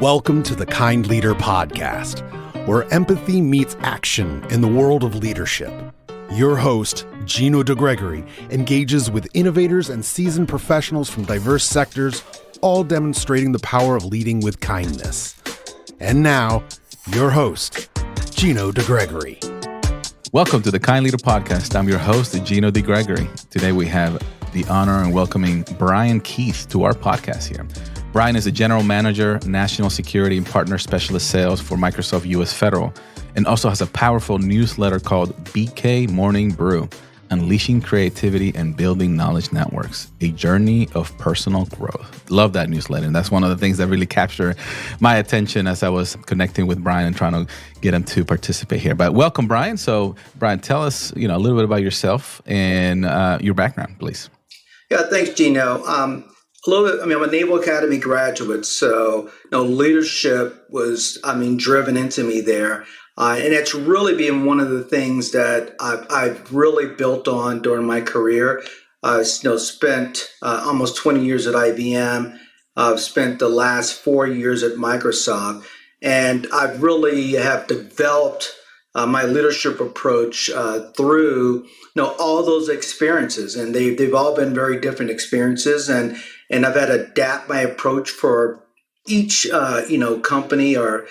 Welcome to the Kind Leader Podcast, where empathy meets action in the world of leadership. Your host, Gino Degregori, engages with innovators and seasoned professionals from diverse sectors, all demonstrating the power of leading with kindness. And now, your host, Gino Degregori. Welcome to the Kind Leader Podcast. I'm your host, Gino Degregori. Today we have the honor in welcoming Brian Keith to our podcast here. Brian is a general manager, national security and partner specialist sales for Microsoft U.S. Federal, and also has a powerful newsletter called BK Morning Brew, Unleashing Creativity and Building Knowledge Networks, a journey of personal growth. Love that newsletter. And that's one of the things that really captured my attention as I was connecting with Brian and trying to get him to participate here. But welcome, Brian. So, Brian, tell us, a little bit about yourself and your background, please. Yeah, thanks, Gino. I'm a Naval Academy graduate, so leadership was, driven into me there. And it's really been one of the things that I've really built on during my career. Spent almost 20 years at IBM. I've spent the last 4 years at Microsoft, and I really have developed my leadership approach through all those experiences, and they've all been very different experiences, and I've had to adapt my approach for each company or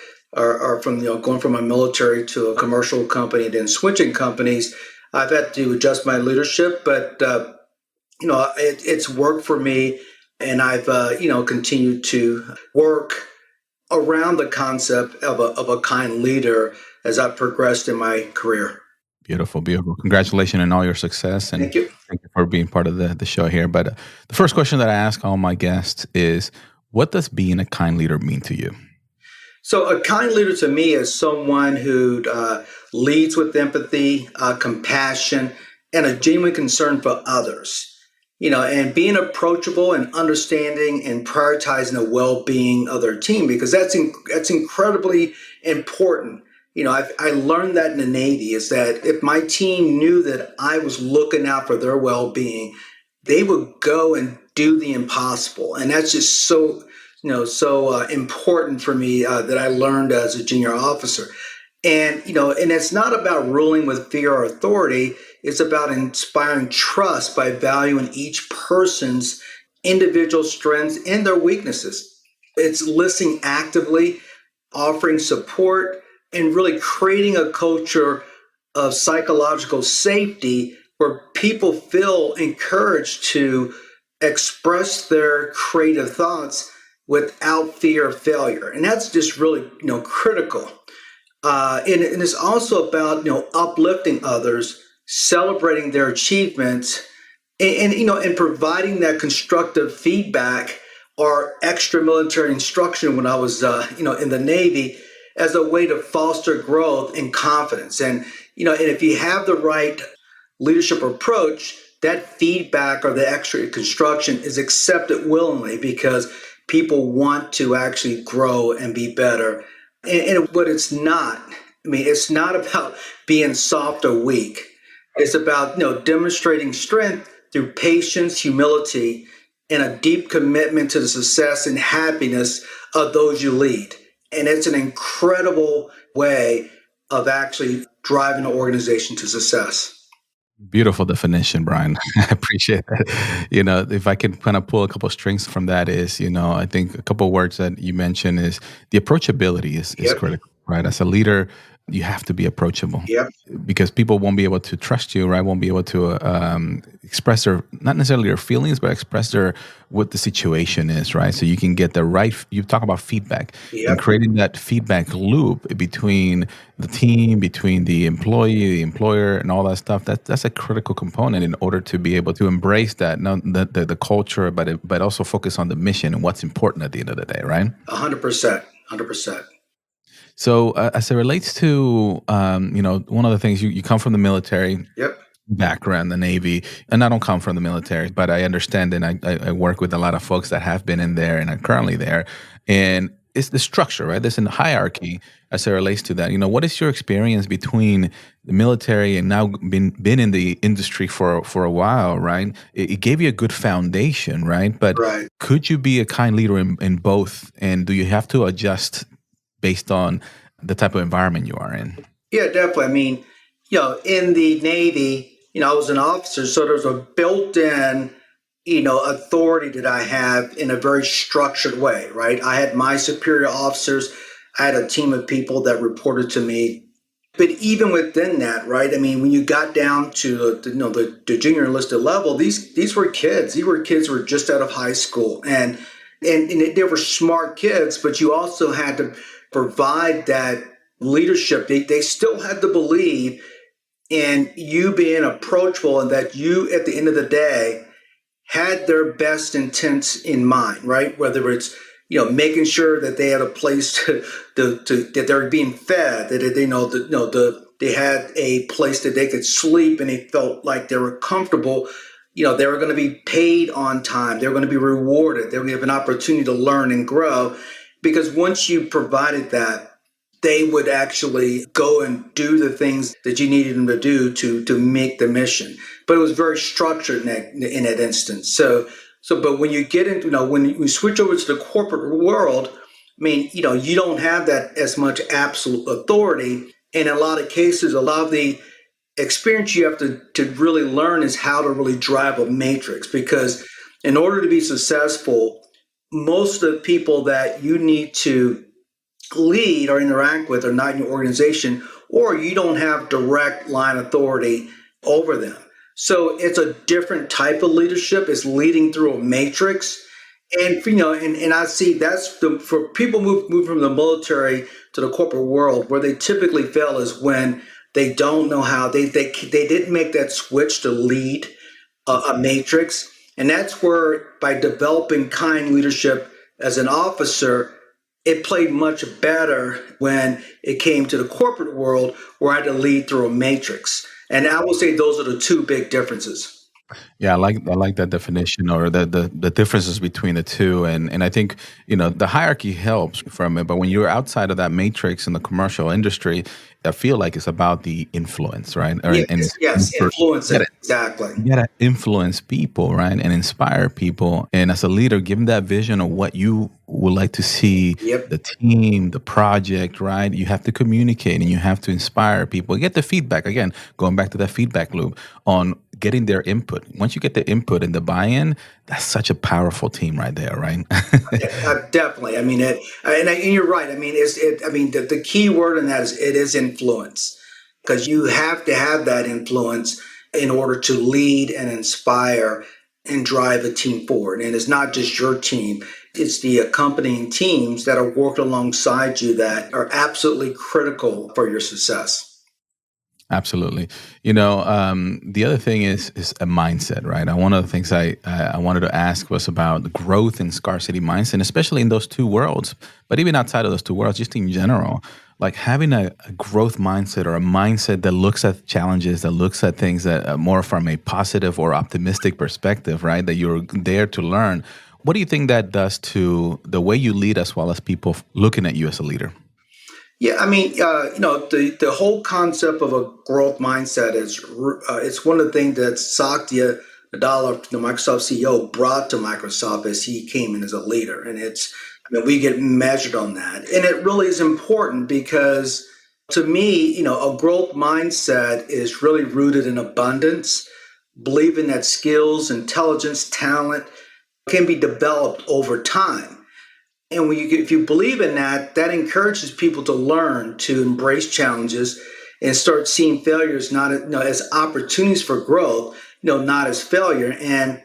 from going from a military to a commercial company, then switching companies. I've had to adjust my leadership, but it's worked for me, and I've continued to work around the concept of a kind leader as I've progressed in my career. Beautiful, beautiful. Congratulations on all your success. And thank you. Thank you for being part of the show here. But the first question that I ask all my guests is, what does being a kind leader mean to you? So a kind leader to me is someone who leads with empathy, compassion, and a genuine concern for others. And being approachable and understanding and prioritizing the well-being of their team, because that's incredibly important. I learned that in the Navy, is that if my team knew that I was looking out for their well-being, they would go and do the impossible. And that's just so important for me that I learned as a junior officer. And it's not about ruling with fear or authority. It's about inspiring trust by valuing each person's individual strengths and their weaknesses. It's listening actively, offering support, and really creating a culture of psychological safety where people feel encouraged to express their creative thoughts without fear of failure. And that's just really, critical. And it's also about, uplifting others, celebrating their achievements, and providing that constructive feedback or extra military instruction when I was, in the Navy, as a way to foster growth and confidence. And if you have the right leadership approach, that feedback or the extra construction is accepted willingly because people want to actually grow and be better. But it's not. It's not about being soft or weak. It's about demonstrating strength through patience, humility, and a deep commitment to the success and happiness of those you lead. And it's an incredible way of actually driving an organization to success. Beautiful definition, Brian. I appreciate that. If I can kind of pull a couple of strings from that is, I think a couple of words that you mentioned is the approachability is critical, right? As a leader, you have to be approachable because people won't be able to trust you, right? Won't be able to express not necessarily their feelings, but express what the situation is, right? So you can get you talk about feedback and creating that feedback loop between the team, between the employee, the employer, and all that stuff. That's a critical component in order to be able to embrace that, the culture, but also focus on the mission and what's important at the end of the day, right? 100%. So as it relates to, one of the things, you come from the military background, the Navy, and I don't come from the military, but I understand and I work with a lot of folks that have been in there and are currently there. And it's the structure, right? There's a hierarchy as it relates to that. What is your experience between the military and now been in the industry for a while, right? It gave you a good foundation, right? But Right. could you be a kind leader in both? And do you have to adjust based on the type of environment you are in? Yeah, definitely. I mean, in the Navy, I was an officer, so there's a built-in, authority that I have in a very structured way, right? I had my superior officers. I had a team of people that reported to me. But even within that, right? I mean, when you got down to the junior enlisted level, these were kids. These were kids who were just out of high school, and they were smart kids. But you also had to provide that leadership. They still had to believe in you being approachable, and that you, at the end of the day, had their best intents in mind, right? Whether it's making sure that they had a place to that they were being fed, that they had a place that they could sleep, and they felt like they were comfortable. They were going to be paid on time. They were going to be rewarded. They were going to have an opportunity to learn and grow, because once you provided that, they would actually go and do the things that you needed them to do to make the mission. But it was very structured in that instance. So, but when you get into, when you switch over to the corporate world, I mean, you don't have that as much absolute authority. And in a lot of cases, a lot of the experience you have to really learn is how to really drive a matrix. Because in order to be successful, most of the people that you need to lead or interact with are not in your organization, or you don't have direct line authority over them. So it's a different type of leadership. It's leading through a matrix. And and I see that's for people move from the military to the corporate world, where they typically fail is when they don't know how they didn't make that switch to lead a matrix. And that's where, by developing kind leadership as an officer, it played much better when it came to the corporate world, where I had to lead through a matrix. And I would say those are the two big differences. Yeah, I like that definition, or the differences between the two, and I think the hierarchy helps from it, but when you're outside of that matrix in the commercial industry, I feel like it's about the influence, right? Yes, influence it. Exactly. You gotta influence people, right, and inspire people. And as a leader, give them that vision of what you would like to see, Yep. the team, the project, right? You have to communicate and you have to inspire people. Get the feedback. Again, going back to that feedback loop on getting their input. Once you get the input and the buy-in, that's such a powerful team right there, right? Definitely. I mean, and you're right. I mean, the key word in that is it is influence, because you have to have that influence in order to lead and inspire and drive a team forward. And it's not just your team. It's the accompanying teams that are working alongside you that are absolutely critical for your success. Absolutely. The other thing is a mindset, right? One of the things I wanted to ask was about the growth and scarcity mindset, especially in those two worlds, but even outside of those two worlds, just in general, like having a growth mindset, or a mindset that looks at challenges, that looks at things that are more from a positive or optimistic perspective, right? That you're there to learn. What do you think that does to the way you lead, as well as people looking at you as a leader? Yeah, I mean, the whole concept of a growth mindset is it's one of the things that Satya Nadella, the Microsoft CEO, brought to Microsoft as he came in as a leader, and we get measured on that, and it really is important, because to me, a growth mindset is really rooted in abundance, believing that skills, intelligence, talent can be developed over time. And if you believe in that, that encourages people to learn to embrace challenges and start seeing failures not as opportunities for growth, not as failure. And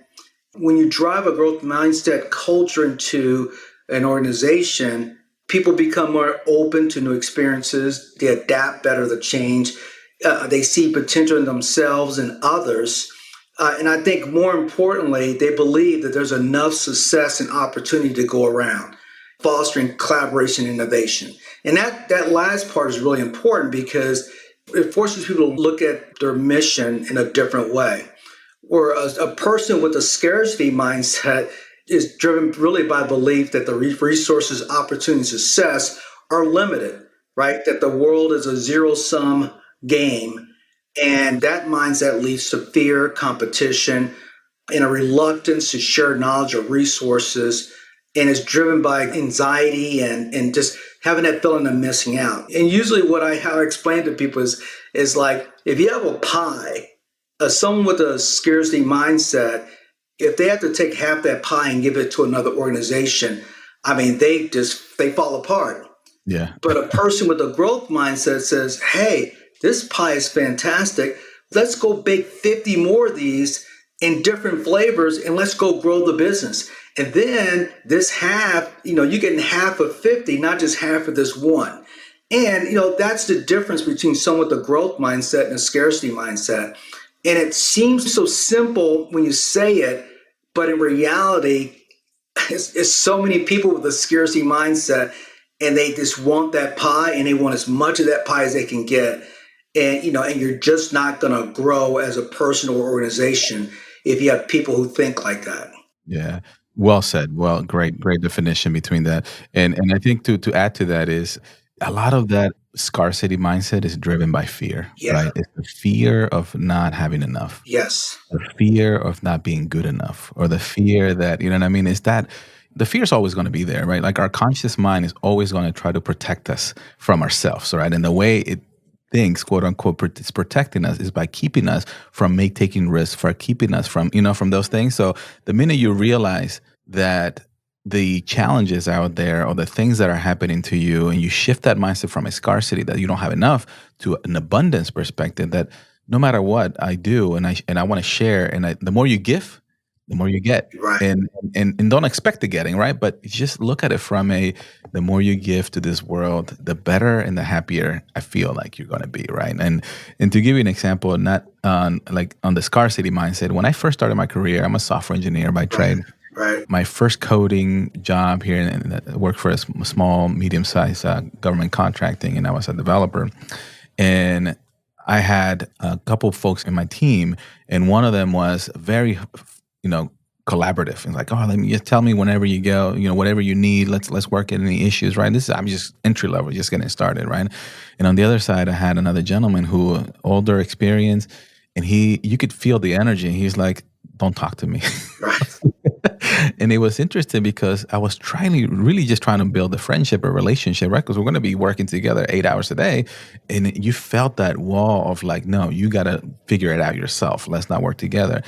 when you drive a growth mindset culture into an organization, people become more open to new experiences. They adapt better to change. They see potential in themselves and others. And I think more importantly, they believe that there's enough success and opportunity to go around, fostering collaboration and innovation. And that last part is really important, because it forces people to look at their mission in a different way. Or a person with a scarcity mindset is driven really by belief that the resources, opportunities, success are limited, right? That the world is a zero-sum game. And that mindset leads to fear, competition, and a reluctance to share knowledge or resources, and is driven by anxiety and just having that feeling of missing out. And usually how I explain to people is like, if you have a pie, someone with a scarcity mindset, if they have to take half that pie and give it to another organization, I mean, they fall apart. Yeah. But a person with a growth mindset says, hey, this pie is fantastic. Let's go bake 50 more of these in different flavors and let's go grow the business. And then this half, you're getting half of 50, not just half of this one. And, that's the difference between someone with a growth mindset and a scarcity mindset. And it seems so simple when you say it, but in reality, it's so many people with a scarcity mindset, and they just want that pie, and they want as much of that pie as they can get. And, and you're just not going to grow as a person or organization if you have people who think like that. Yeah. Well said. Well, great definition between that. And I think to add to that is a lot of that scarcity mindset is driven by fear, right? It's the fear of not having enough. Yes. The fear of not being good enough, or the fear that, what I mean, is that the fear is always going to be there, right? Like our conscious mind is always going to try to protect us from ourselves, right? And the way it thinks, quote unquote, it's protecting us is by keeping us from taking risks, for keeping us from, from those things. So the minute you realize that the challenges out there or the things that are happening to you, and you shift that mindset from a scarcity that you don't have enough to an abundance perspective, that no matter what I do and I want to share, and the more you give, the more you get, right. and don't expect the getting, right? But just look at it from the more you give to this world, the better and the happier I feel like you're going to be, right? And to give you an example, not on the scarcity mindset, when I first started my career, I'm a software engineer by trade. Right. My first coding job here, and I worked for a small, medium-sized government contracting, and I was a developer. And I had a couple of folks in my team, and one of them was very, collaborative. And like, let me just tell me whenever you go, whatever you need, let's work at any issues, right? I'm just entry level, just getting started, right? And on the other side, I had another gentleman who older experience, and you could feel the energy. He's like, don't talk to me. Right. And it was interesting because I was really just trying to build a friendship or relationship, right? Because we're going to be working together 8 hours a day. And you felt that wall of like, no, you got to figure it out yourself. Let's not work together.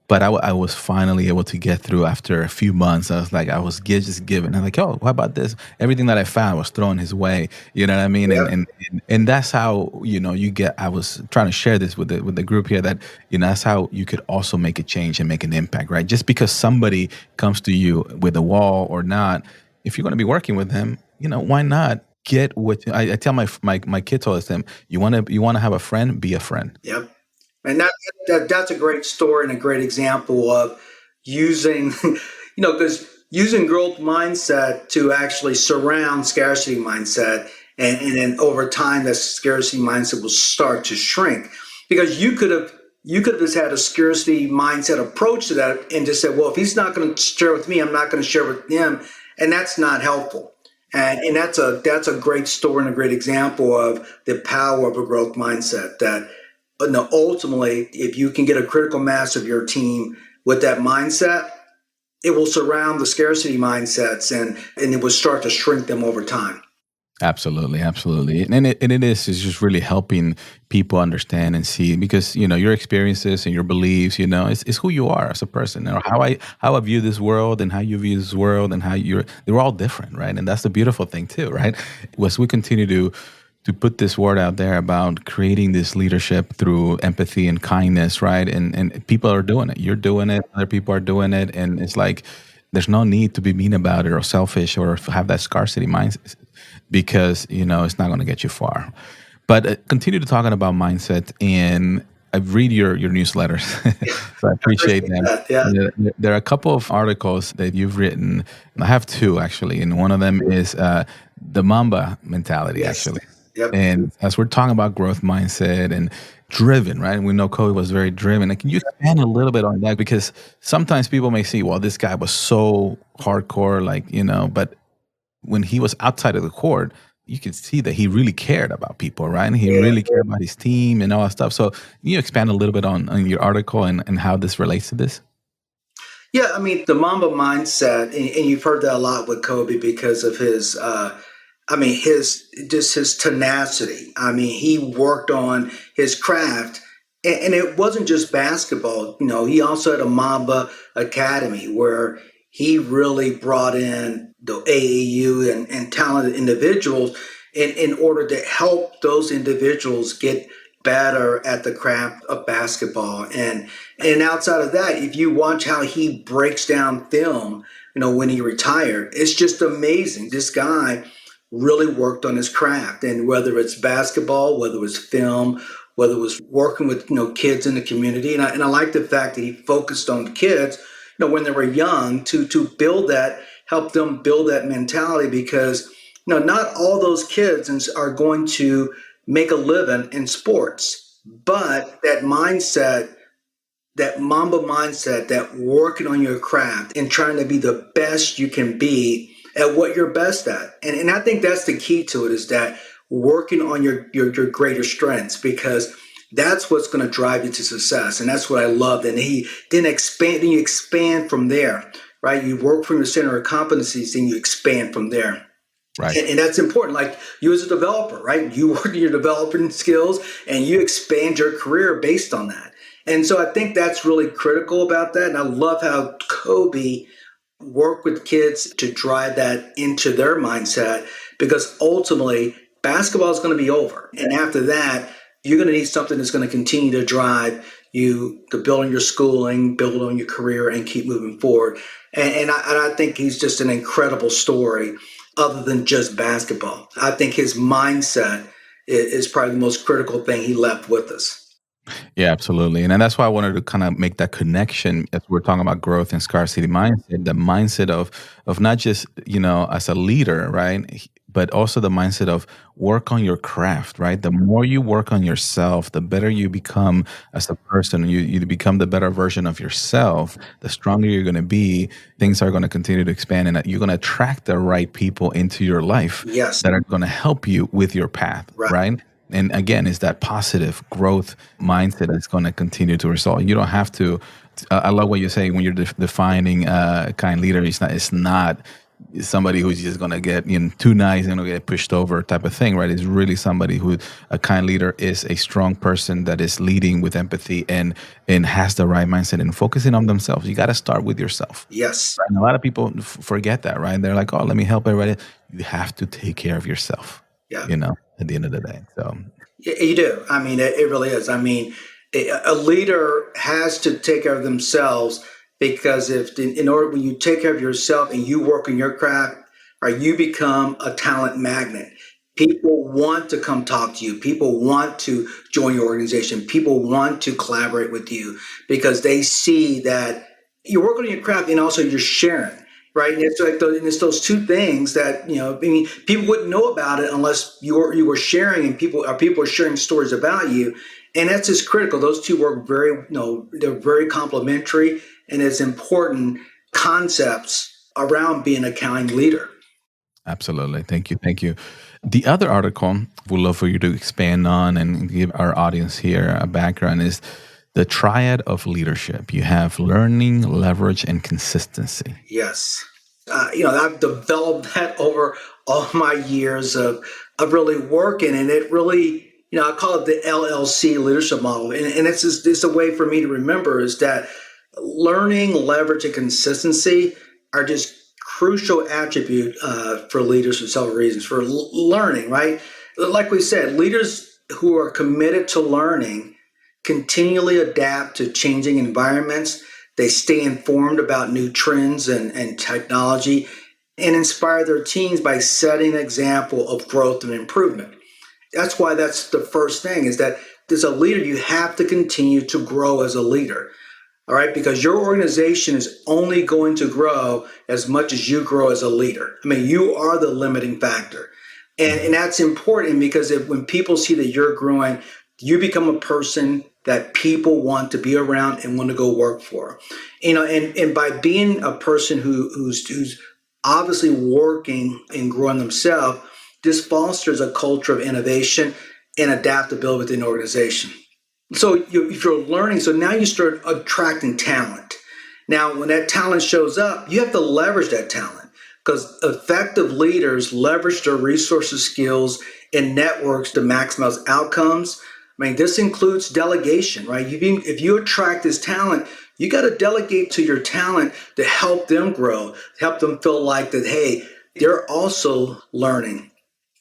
But I was finally able to get through after a few months. I was just giving. I'm like, oh, how about this? Everything that I found was thrown his way. You know what I mean? Yep. And that's how, you get, I was trying to share this with the group here, that, that's how you could also make a change and make an impact, right? Just because somebody comes to you with a wall or not, if you're going to be working with them, why not get what I tell my kids all the time, you want to have a friend, be a friend. Yep. And that's a great story and a great example of using, because using growth mindset to actually surround scarcity mindset. And then over time, that scarcity mindset will start to shrink, because you could have just had a scarcity mindset approach to that and just said, well, if he's not going to share with me, I'm not going to share with him. And that's not helpful. And that's a great story and a great example of the power of a growth mindset, that ultimately, if you can get a critical mass of your team with that mindset, it will surround the scarcity mindsets and it will start to shrink them over time. Absolutely. And it is just really helping people understand and see, because, your experiences and your beliefs, it's who you are as a person, how I view this world and how you view this world and they're all different, right? And that's the beautiful thing too, right? As we continue to put this word out there about creating this leadership through empathy and kindness, right? And people are doing it. You're doing it. Other people are doing it. And it's like, there's no need to be mean about it or selfish or have that scarcity mindset, because, it's not going to get you far. But continue to talking about mindset, and I read your newsletters, so I appreciate them. Yeah. There are a couple of articles that you've written. I have two, actually, and one of them is the Mamba mentality, Yes. actually. Yep. And as we're talking about growth mindset and driven, right? And we know Kobe was very driven. Like, can you expand a little bit on that? Because sometimes people may see, well, this guy was so hardcore, like, but when he was outside of the court, you can see that he really cared about people, right? And he Yeah. really cared about his team and all that stuff. So can you expand a little bit on your article and how this relates to this? Yeah, I mean, the Mamba mindset, and you've heard that a lot with Kobe because of his, his tenacity. I mean, he worked on his craft, and it wasn't just basketball. He also had a Mamba Academy where he really brought in the AAU and talented individuals in order to help those individuals get better at the craft of basketball. And outside of that, if you watch how he breaks down film, when he retired, it's just amazing. This guy really worked on his craft, and whether it's basketball, whether it was film, whether it was working with kids in the community, and I like the fact that he focused on the kids, when they were young, to build that, help them build that mentality, because not all those kids are going to make a living in sports, but that mindset, that Mamba mindset, that working on your craft and trying to be the best you can be at what you're best at. And I think that's the key to it, is that working on your greater strengths, because that's what's going to drive you to success. And that's what I loved. And he didn't expand, then you expand from there, right? You work from your center of competencies, then you expand from there. Right. And that's important. Like you as a developer, right? You work on your developing skills and you expand your career based on that. And so I think that's really critical about that. And I love how Kobe worked with kids to drive that into their mindset, because ultimately basketball is going to be over. And after that, you're going to need something that's going to continue to drive you to build on your schooling, build on your career, and keep moving forward. And I think he's just an incredible story other than just basketball. I think his mindset is probably the most critical thing he left with us. Yeah, absolutely. And that's why I wanted to kind of make that connection as we're talking about growth and scarcity mindset, the mindset of not just, as a leader, right? But also the mindset of work on your craft, right? The more you work on yourself, the better you become as a person. You become the better version of yourself, the stronger you're going to be. Things are going to continue to expand, and you're going to attract the right people into your life. Yes. That are going to help you with your path, right? And again, it's that positive growth mindset that's going to continue to result. You don't have to. I love what you're saying when you're defining a kind leader. It's not somebody who's just going to get too nice and going to get pushed over type of thing, right? It's really somebody who, a kind leader is a strong person that is leading with empathy and has the right mindset and focusing on themselves. You got to start with yourself. Yes. Right? And a lot of people forget that, right? They're like, oh, let me help everybody. You have to take care of yourself. Yeah. At the end of the day. So you do. I mean, it really is. I mean, a leader has to take care of themselves, because when you take care of yourself and you work on your craft, right, you become a talent magnet. People want to come talk to you. People want to join your organization. People want to collaborate with you because they see that you're working on your craft and also you're sharing. Right, and it's like it's those two things that people wouldn't know about it unless you were sharing, and people are sharing stories about you, and that's just critical. Those two work they're very complementary, and it's important concepts around being a kind leader. Absolutely, thank you. The other article we'd love for you to expand on and give our audience here a background is the Triad of leadership. You have learning, leverage, and consistency. Yes. I've developed that over all my years of really working, and it really, I call it the LLC leadership model. And it's a way for me to remember is that learning, leverage, and consistency are just crucial attribute for leaders for several reasons. For learning, right? Like we said, leaders who are committed to learning continually adapt to changing environments. They stay informed about new trends and technology, and inspire their teams by setting an example of growth and improvement. That's why that's the first thing, is that as a leader, you have to continue to grow as a leader. All right, because your organization is only going to grow as much as you grow as a leader. I mean, you are the limiting factor. And that's important because when people see that you're growing, you become a person that people want to be around and want to go work for. And by being a person who's obviously working and growing themselves, this fosters a culture of innovation and adaptability within the organization. So if you're learning, so now you start attracting talent. Now, when that talent shows up, you have to leverage that talent because effective leaders leverage their resources, skills, and networks to maximize outcomes. I mean, this includes delegation, right? If you attract this talent, you got to delegate to your talent to help them grow, help them feel like that, hey, they're also learning.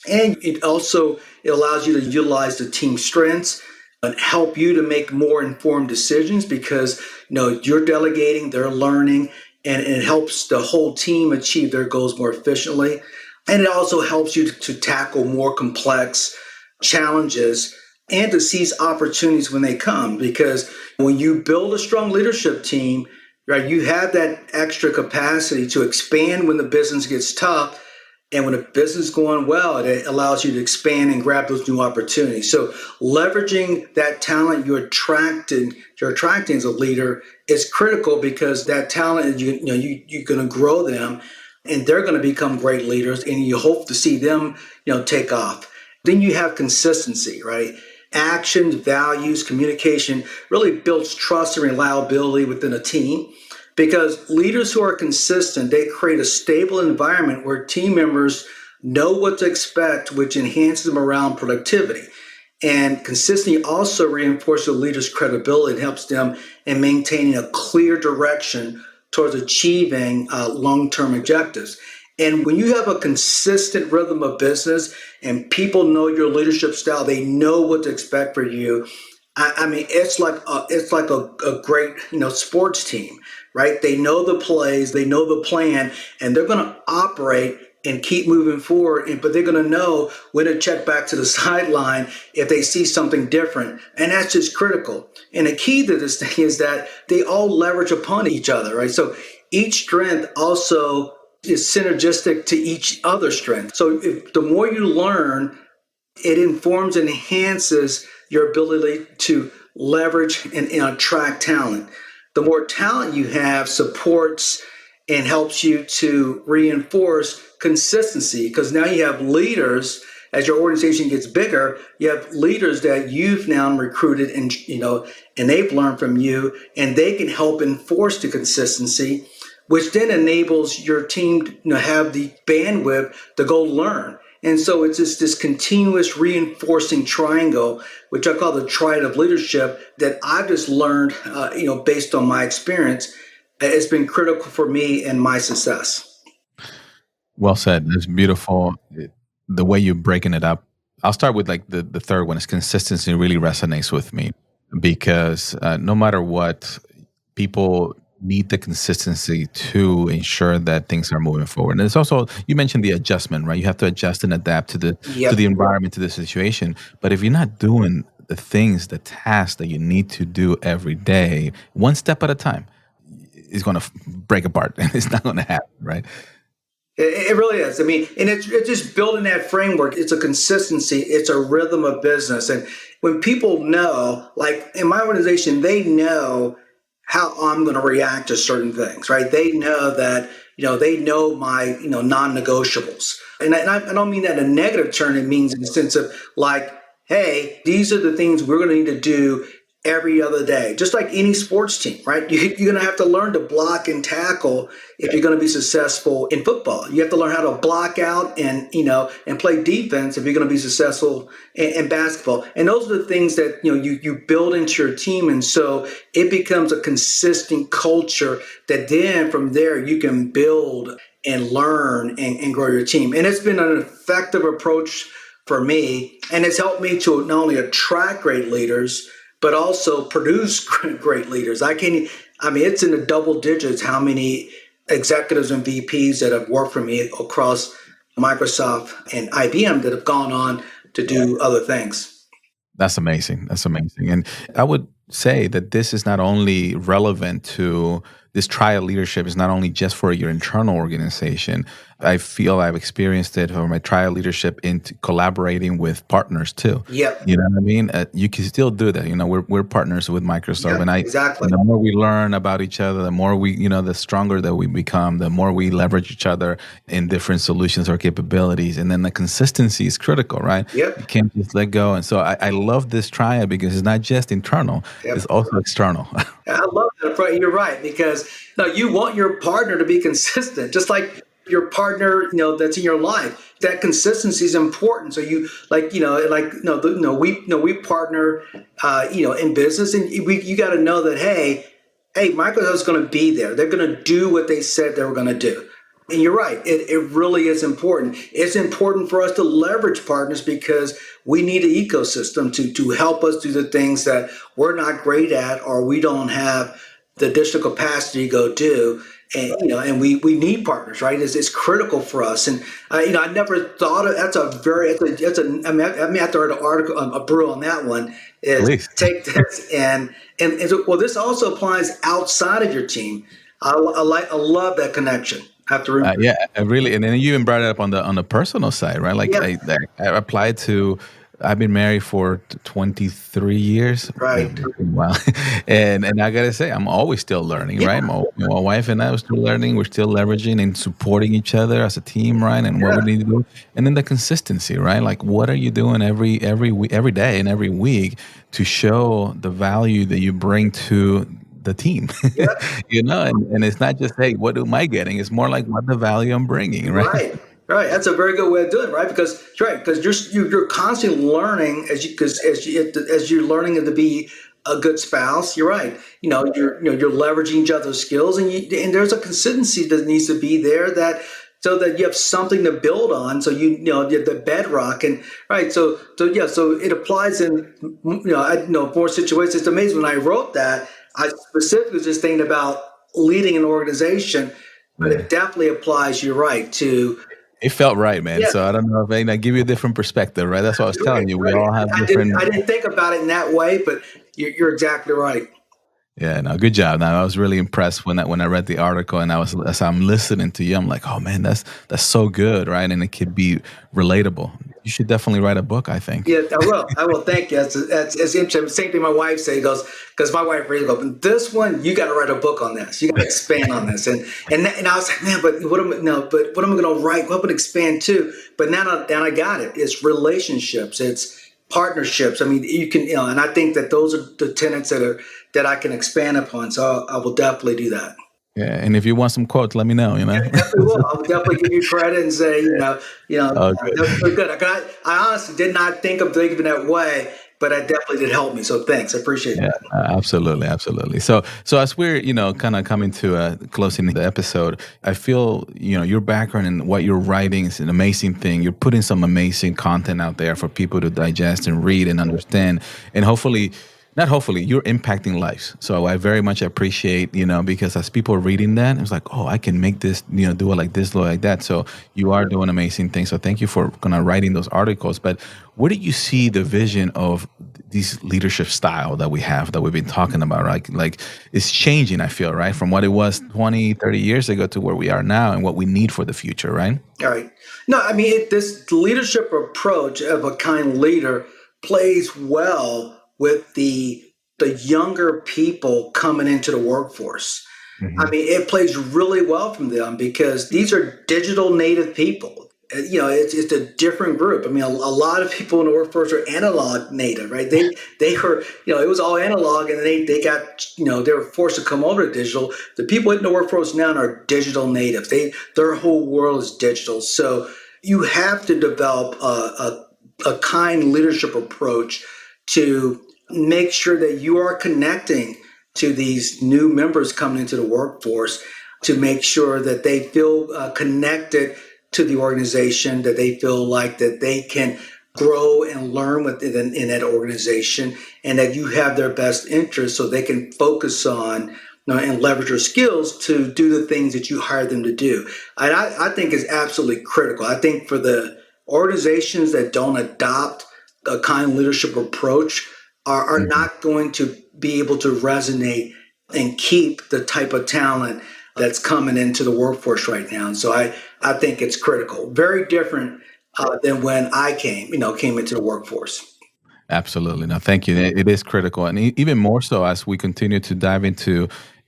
And it allows you to utilize the team strengths and help you to make more informed decisions because you're delegating, they're learning, and it helps the whole team achieve their goals more efficiently. And it also helps you to tackle more complex challenges and to seize opportunities when they come. Because when you build a strong leadership team, right, you have that extra capacity to expand when the business gets tough. And when the business is going well, it allows you to expand and grab those new opportunities. So leveraging that talent you're attracting as a leader is critical because that talent, you're going to grow them and they're going to become great leaders and you hope to see them, take off. Then you have consistency, right? Actions, values, communication really builds trust and reliability within a team. Because leaders who are consistent, they create a stable environment where team members know what to expect, which enhances morale and productivity. And consistency also reinforces the leader's credibility and helps them in maintaining a clear direction towards achieving long-term objectives. And when you have a consistent rhythm of business and people know your leadership style, they know what to expect for you. I mean, it's like a great, sports team, right? They know the plays, they know the plan, and they're going to operate and keep moving forward. But they're going to know when to check back to the sideline if they see something different. And that's just critical. And the key to this thing is that they all leverage upon each other, right? So each strength also is synergistic to each other's strength. So the more you learn, it informs and enhances your ability to leverage and attract talent. The more talent you have supports and helps you to reinforce consistency because now you have leaders. As your organization gets bigger, you have leaders that you've now recruited and they've learned from you and they can help enforce the consistency, which then enables your team to have the bandwidth to go learn. And so it's just this continuous reinforcing triangle, which I call the Triad of leadership, that I've just learned, based on my experience. It's been critical for me and my success. Well said. It's beautiful. The way you're breaking it up. I'll start with like the third one is consistency really resonates with me because no matter what, people need the consistency to ensure that things are moving forward. And it's also, you mentioned the adjustment, right? You have to adjust and adapt to the environment, to the situation. But if you're not doing the things, the tasks that you need to do every day, one step at a time, it's going to break apart and it's not going to happen, right? It really is. I mean, and it's just building that framework. It's a consistency. It's a rhythm of business. And when people know, like in my organization, they know how I'm going to react to certain things, right? They know that, they know my, non-negotiables. And I don't mean that in a negative term. It means in the sense of like, hey, these are the things we're going to need to do every other day, just like any sports team, right? You're going to have to learn to block and tackle if you're going to be successful in football. You have to learn how to block out and play defense if you're going to be successful in basketball. And those are the things that, you build into your team. And so it becomes a consistent culture that then from there you can build and learn and grow your team. And it's been an effective approach for me. And it's helped me to not only attract great leaders, but also produce great leaders. It's in the double digits how many executives and VPs that have worked for me across Microsoft and IBM that have gone on to do other things. That's amazing. And I would say that this is not only relevant to this triad leadership is not only just for your internal organization. I feel I've experienced it for my triad leadership into collaborating with partners too. Yep. You know what I mean? You can still do that. You know, we're partners with Microsoft, Yep, and exactly. the more we learn about each other, the more we, the stronger that we become, the more we leverage each other in different solutions or capabilities. And then the consistency is critical, right? Yep. You can't just let go. And so I love this triad because it's not just internal, Yep. it's also external. I love that. You're right, because you want your partner to be consistent, just like your partner, that's in your life. That consistency is important. So we partner, in business, and you got to know that, hey, Microsoft's going to be there. They're going to do what they said they were going to do. And you're right. It really is important. It's important for us to leverage partners because we need an ecosystem to help us do the things that we're not great at, or we don't have the additional capacity to go do. And we need partners, right? It's critical for us. And I never thought of I may have to write an article, a brew on that one. Is Please. Take this and well, this also applies outside of your team. I love that connection. Have to remember. Yeah, I really, and then you even brought it up on the personal side, right? Like Yeah. I applied to. I've been married for 23 years. Right. Wow. And I gotta say, I'm always still learning, Yeah. right? My wife and I are still learning. We're still leveraging and supporting each other as a team, right? And what we need to do. And then the consistency, right? Like, what are you doing every day and every week to show the value that you bring to the team? Yep. And it's not just, hey, what am I getting? It's more like what the value I'm bringing, right? Right. That's a very good way of doing it, right? Because you're constantly learning as you're learning to be a good spouse. You're right. You're leveraging each other's skills, and there's a consistency that needs to be there so that you have something to build on. So the bedrock, and right. So it applies in more situations. It's amazing when I wrote that. I specifically was just thinking about leading an organization, but it definitely applies. You're right to. It felt right, man. Yeah. So I don't know if I give you a different perspective, right? That's what I was telling you. We all have different. I didn't think about it in that way, but you're exactly right. Yeah, no, good job. Now I was really impressed when I read the article, and as I'm listening to you, I'm like, oh man, that's so good, right? And it could be relatable. You should definitely write a book, I think. Yeah, I will. Thank you. That's interesting. Same thing my wife said. Because my wife really goes, this one, you got to write a book on this. You got to expand on this. And I was like, man, but what am I going to write? What would expand to? But now I got it. It's relationships. It's partnerships. I mean, you can, and I think that those are the tenets that I can expand upon. So I will definitely do that. Yeah, and if you want some quotes, let me know. Yeah, definitely will. I will definitely give you credit and say, that's good. I honestly did not think of it that way, but it definitely did help me. So thanks, I appreciate that. Absolutely. So as we're kind of coming to closing the episode, I feel your background and what you're writing is an amazing thing. You're putting some amazing content out there for people to digest and read and understand, and you're impacting lives. So I very much appreciate, because as people are reading that, it's like, oh, I can make this, do it like this, do it like that. So you are doing amazing things. So thank you for kind of writing those articles. But where do you see the vision of this leadership style that we've been talking about, right? Like it's changing, I feel, right? From what it was 20, 30 years ago to where we are now and what we need for the future, right? All right. No, I mean, this leadership approach of a kind leader plays well with the younger people coming into the workforce. Mm-hmm. I mean, it plays really well from them because these are digital native people. It's a different group. I mean, a lot of people in the workforce are analog native, right? They were, it was all analog, and they got, they were forced to come over to digital. The people in the workforce now are digital natives. Their whole world is digital. So you have to develop a kind leadership approach to make sure that you are connecting to these new members coming into the workforce, to make sure that they feel connected to the organization, that they feel like that they can grow and learn within in that organization, and that you have their best interest so they can focus on and leverage their skills to do the things that you hired them to do. And I think is absolutely critical. I think for the organizations that don't adopt a kind leadership approach are not going to be able to resonate and keep the type of talent that's coming into the workforce right now. And so I think it's critical. Very different than when I came into the workforce. Absolutely. No, thank you. It is critical. And even more so as we continue to dive into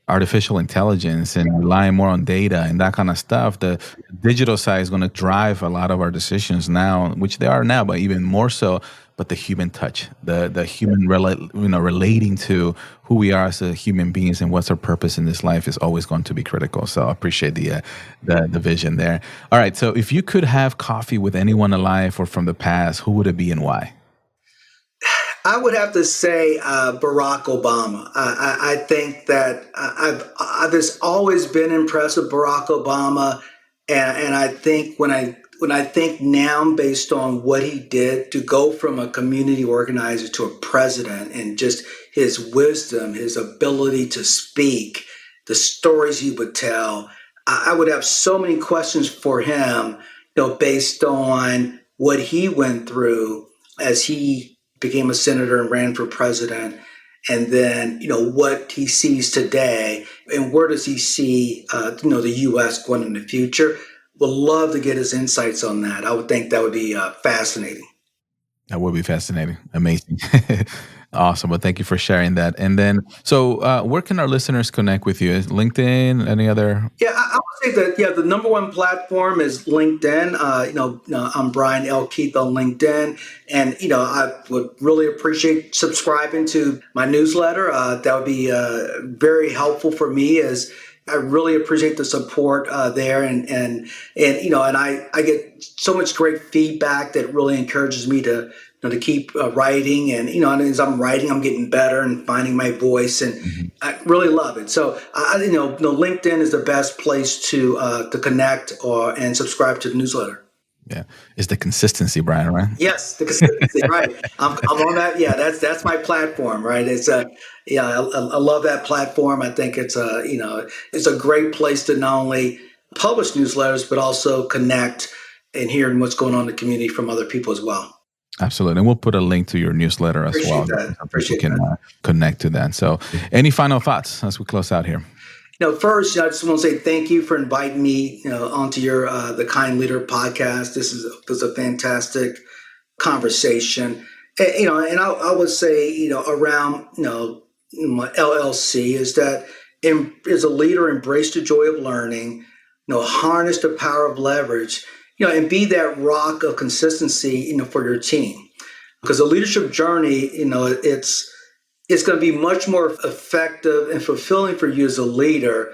artificial intelligence and relying more on data and that kind of stuff, the digital side is going to drive a lot of our decisions now, which they are now, but even more so. But the human touch, the human relating to who we are as a human beings and what's our purpose in this life is always going to be critical. So I appreciate the vision there. All right. So if you could have coffee with anyone alive or from the past, who would it be and why? I would have to say Barack Obama. I think that I've just always been impressed with Barack Obama, and I think when I think now, based on what he did to go from a community organizer to a president, and just his wisdom, his ability to speak, the stories he would tell, I would have so many questions for him, based on what he went through as he became a senator and ran for president, and then what he sees today and where does he see the U.S. going in the future. Would love to get his insights on that. I would think that would be fascinating. That would be fascinating. Amazing. Awesome. Well, thank you for sharing that. And then, so where can our listeners connect with you? Is LinkedIn? Any other? Yeah, I would say that, the number one platform is LinkedIn. I'm Brian L. Keith on LinkedIn. And, I would really appreciate subscribing to my newsletter. That would be very helpful for me, as I really appreciate the support there, and I get so much great feedback that really encourages me to keep writing, and as I'm writing, I'm getting better and finding my voice, and I really love it. So LinkedIn is the best place to connect and subscribe to the newsletter. Yeah, it's the consistency, Brian, right? Yes, the consistency, right. I'm on that. Yeah, that's my platform, right? It's I love that platform. I think it's a great place to not only publish newsletters, but also connect and hearing what's going on in the community from other people as well. Absolutely. And we'll put a link to your newsletter as well. Appreciate people can connect to that. So any final thoughts as we close out here? First, I just want to say thank you for inviting me, onto your the Kind Leader podcast. This was a fantastic conversation, and I would say, around, my LLC is that as a leader, embrace the joy of learning, harness the power of leverage, and be that rock of consistency, for your team, because the leadership journey, it's going to be much more effective and fulfilling for you as a leader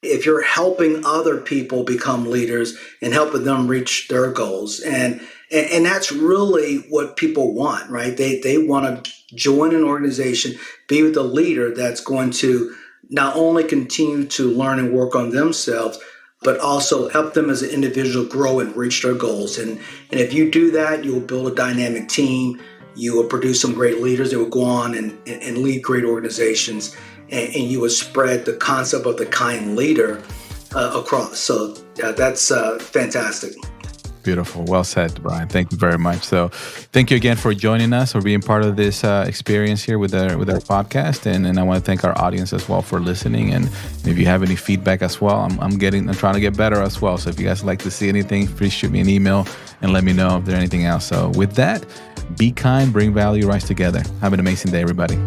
if you're helping other people become leaders and helping them reach their goals. And that's really what people want, right? They want to join an organization, be with a leader that's going to not only continue to learn and work on themselves, but also help them as an individual grow and reach their goals. And if you do that, you will build a dynamic team. You will produce some great leaders that will go on and lead great organizations, and you will spread the concept of the kind leader across. So that's fantastic. Beautiful. Well said, Brian. Thank you very much. So thank you again for joining us or being part of this experience here with our podcast. And I want to thank our audience as well for listening. And if you have any feedback as well, I'm trying to get better as well. So if you guys like to see anything, please shoot me an email and let me know if there's anything else. So with that, be kind, bring value, rise together. Have an amazing day, everybody.